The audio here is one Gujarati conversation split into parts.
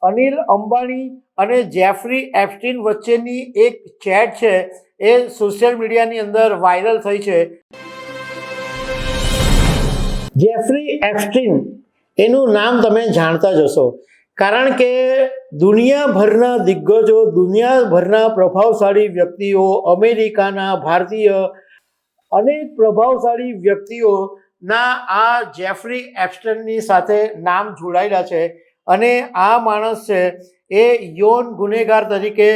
અનિલ અંબાણી અને જેફરી એપ્સ્ટીન વચ્ચેની એક ચેટ છે એ સોશિયલ મીડિયાની અંદર વાયરલ થઈ છે। જેફરી એપ્સ્ટીન એનું નામ તમે જાણતા જ હશો, કારણ કે દુનિયાભરના દિગ્ગજો, દુનિયાભરના પ્રભાવશાળી વ્યક્તિઓ, અમેરિકાના, ભારતીય અનેક પ્રભાવશાળી વ્યક્તિઓના આ જેફરી એપ્સ્ટીનની સાથે નામ જોડાયેલા છે અને આ માણસ છે એ યૌન ગુનેગાર તરીકે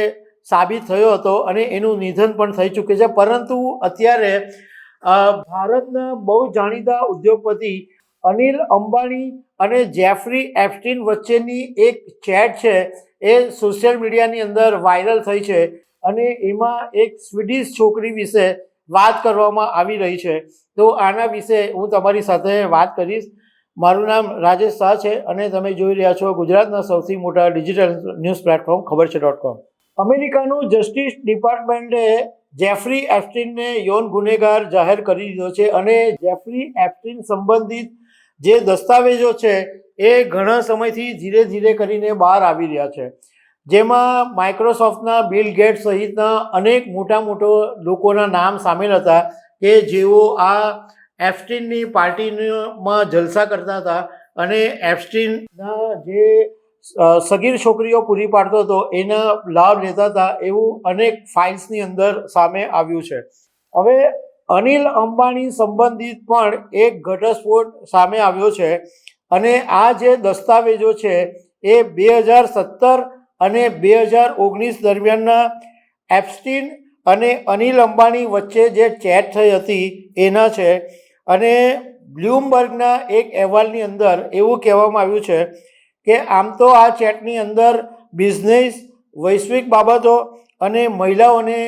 સાબિત થયો હતો અને એનું નિધન પણ થઈ ચૂક્યું છે। પરંતુ અત્યારે ભારતના બહુ જાણીતા ઉદ્યોગપતિ અનિલ અંબાણી અને જેફરી એપ્સ્ટીન વચ્ચેની એક ચેટ છે એ સોશિયલ મીડિયાની અંદર વાયરલ થઈ છે અને એમાં એક સ્વીડિશ છોકરી વિશે વાત કરવામાં આવી રહી છે। તો આના વિશે હું તમારી સાથે વાત કરીશ। મારું નામ રાજેશ શાહ છે અને તમે જોઈ રહ્યા છો ગુજરાતના સૌથી મોટા ડિજિટલ ન્યૂઝ પ્લેટફોર્મ ખબરછે.com। અમેરિકાનું જસ્ટિસ ડિપાર્ટમેન્ટે જેફરી એપ્સ્ટીનને યૌન ગુનેગાર જાહેર કરી દીધો છે અને જેફરી એપ્સ્ટીન સંબંધિત જે દસ્તાવેજો છે એ ઘણા સમયથી ધીરે ધીરે કરીને બહાર આવી રહ્યા છે, જેમાં માઇક્રોસોફ્ટના બિલ ગેટ્સ સહિતના અનેક મોટા લોકોના નામ સામેલ હતા કે જેઓ આ એપ્સ્ટીનની પાર્ટીમાં જલસા કરતા હતા અને એપ્સ્ટીનના જે સગીર છોકરીઓ પૂરી પાડતો હતો એના લાભ લેતા હતા, એવું અનેક ફાઇલ્સની અંદર સામે આવ્યું છે। હવે અનિલ અંબાણી સંબંધિત પણ એક ઘટસ્ફોટ સામે આવ્યો છે અને આ જે દસ્તાવેજો છે એ 2017 અને 2019 દરમિયાનના એપ્સ્ટીન અને અનિલ અંબાણી વચ્ચે જે ચેટ થઈ હતી એના છે। અને બ્લૂમબર્ગના એક અહેવાલની અંદર એવું કહેવામાં આવ્યું છે કે આમ તો આ ચેટની અંદર બિઝનેસ, વૈશ્વિક બાબતો અને મહિલાઓને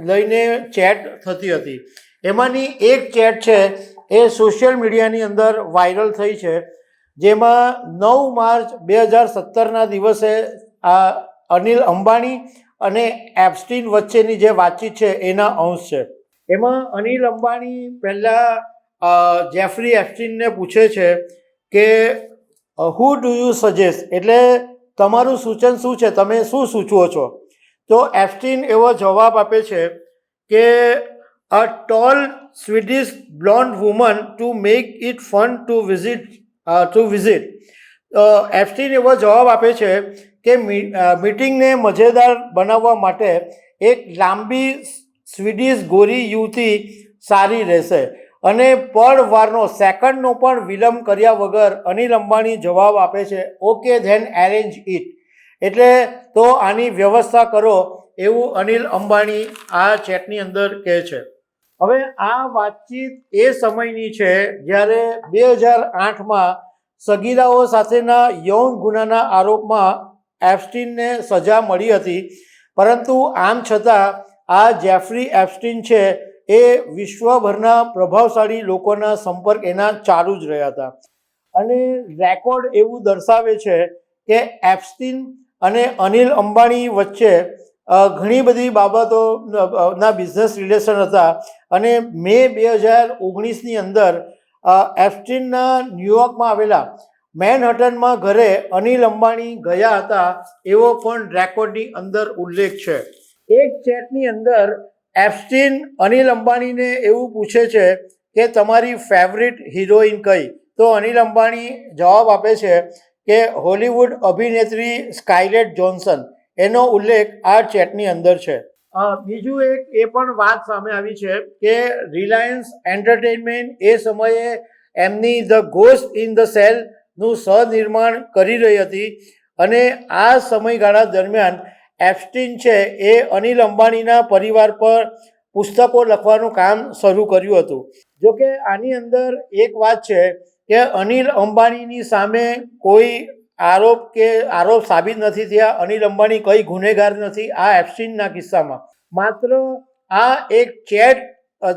લઈને ચેટ થતી હતી। એમાંની એક ચેટ છે એ સોશિયલ મીડિયાની અંદર વાયરલ થઈ છે, જેમાં 9 માર્ચ 2017ના દિવસે આ અનિલ અંબાણી અને એપ્સ્ટીન વચ્ચેની જે વાતચીત છે એના અંશ છે। એમાં અનિલ અંબાણી પહેલાં જેફરી એપ્સ્ટીનને પૂછે છે કે હુ ડુ યુ સજેસ્ટ, એટલે તમારું સૂચન શું છે, તમે શું સૂચવો છો? તો એપ્સ્ટીન એવો જવાબ આપે છે કે a tall Swedish blonde woman to make it fun to visit. Epstein એવો જવાબ આપે છે કે મીટિંગને મજેદાર બનાવવા માટે એક લાંબી સ્વીડિશ ગોરી યુવતી સારી રહેશે અને પળવારનો સેકન્ડનો પણ વિલંબ કર્યા વગર અનિલ અંબાણી જવાબ આપે છે ઓકે ધેન એરેન્જ ઇટ, એટલે તો આની વ્યવસ્થા કરો, એવું અનિલ અંબાણી આ ચેટની અંદર કહે છે। હવે આ વાતચીત એ સમયની છે જ્યારે 2008માં સગીરાઓ સાથેના યૌન ગુનાના આરોપમાં એપ્સ્ટીનને સજા મળી હતી, પરંતુ આમ છતાં આ જેફરી એપ્સ્ટીન છે એ વિશ્વભરના પ્રભાવશાળી લોકોના સંપર્ક એના ચાલુ જ રહ્યા હતા અને રેકોર્ડ એવું દર્શાવે છે કે એપ્સ્ટીન અને અનિલ અંબાણી વચ્ચે ઘણી બધી બાબતોના બિઝનેસ રિલેશન હતા અને મે 2019ની અંદર એપ્સ્ટીનના ન્યુયોર્કમાં આવેલા મેનહટનમાં ઘરે અનિલ અંબાણી ગયા હતા એવો પણ રેકોર્ડની અંદર ઉલ્લેખ છે। એક ચેટની અંદર એપ્સ્ટીન અનિલ અંબાણીને એવું પૂછે છે કે તમારી ફેવરિટ હિરોઈન કઈ? તો અનિલ અંબાણી જવાબ આપે છે કે હોલિવૂડ અભિનેત્રી સ્કારલેટ જોહાન્સન, એનો ઉલ્લેખ આ ચેટની અંદર છે। બીજું એક એ પણ વાત સામે આવી છે કે રિલાયન્સ એન્ટરટેનમેન્ટ એ સમયે એમની ધ ગોસ્ટ ઇન ધ સેલનું સહનિર્માણ કરી રહી હતી અને આ સમયગાળા દરમિયાન એપ્સ્ટીન છે એ અનિલ અંબાણીના પરિવાર પર પુસ્તકો લખવાનું કામ શરૂ કર્યું હતું। જોકે આની અંદર એક વાત છે કે અનિલ અંબાણીની સામે કોઈ આરોપ સાબિત નથી થયા, અનિલ અંબાણી કઈ ગુનેગાર નથી આ એપ્સ્ટીનના કિસ્સામાં, માત્ર આ એક ચેટ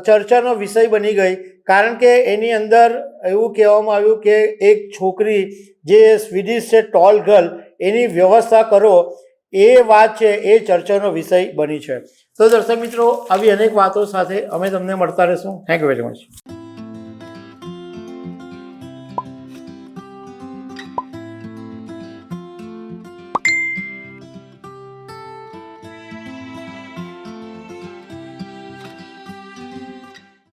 ચર્ચાનો વિષય બની ગઈ, કારણ કે એની અંદર એવું કહેવામાં આવ્યું કે એક છોકરી જે સ્વીડિશ છે ટોલ ગર્લ, એની વ્યવસ્થા કરો, એ વાત છે એ ચર્ચાનો વિષય બની છે। તો દર્શક મિત્રો, આવી અનેક વાતો સાથે અમે તમને મળતા રહીશું। Thank you very much.